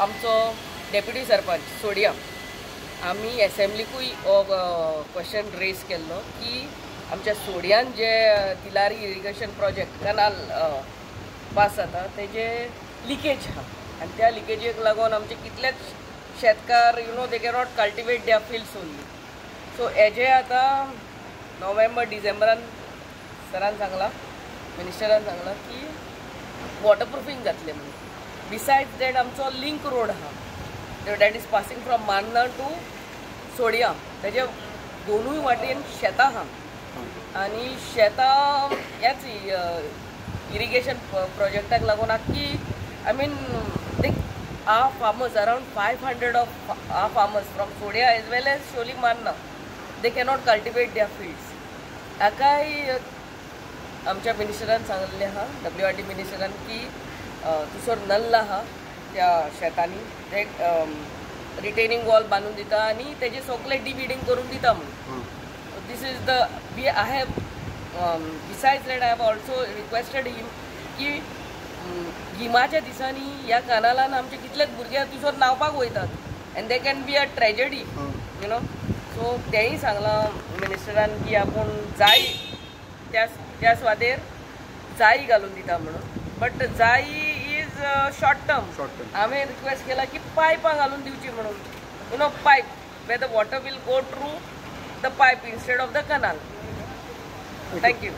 आमचो डेप्युटी सरपंच सोडिया आम्ही असेंब्लीकूय question raise केल्लो की आमच्या सोडियान जे तिलारी इरिगेशन प्रोजेक्ट कनाल पास जाता तेजे लिकेज आहा आनी त्या लिकेजेक लागून आमचे कितलेच शेतकार they cannot cultivate their fields only. So हेजे आतां नोव्हेंबर डिसेंबरान सरान सांगला, मिनिस्टरान सांगला की वॉटरप्रुफींग जातलें म्हणून. बिसायड्स दॅट आमचो लिंक रोड आहा दॅट इज पासिंग फ्रॉम मान्ना टू सोडिया, तेजे दोनूय वाटेन शेतां आहा आनी शेतां ह्याच इरिगेशन प्रोजेक्टाक लागून आख्खी I mean they are farmers around 500 of are farmers from सोडिया एज वेल एज शोली मान्ना they cannot cultivate their fields. हाकाय आमच्या मिनिस्टरान सांगलेलें आहा, WRD मिनिस्टरान की तुसोर नल्ल आहा त्या शेतांनी ते रिटेनिंग वॉल बांदून दिता आनी तेजे सगळें डिविडिंग करून दिता म्हणून. This is the I have besides that I have also requested him की गिमाच्या दिसांनी ह्या कॅनालान आमचे कितलेच भुरगे तुसोर न्हांवपाक वयतात and they can be a tragedy so तेंय सांगलां मिनिस्टरान की आपूण जाय त्या सुवातेर जाय घालून दिता म्हणून. बट जाय इज शॉर्ट टर्म. हांवें रिक्वेस्ट केला की पायपां घालून दिवची म्हणून pipe where the water will go through the pipe instead of the canal. Thank you.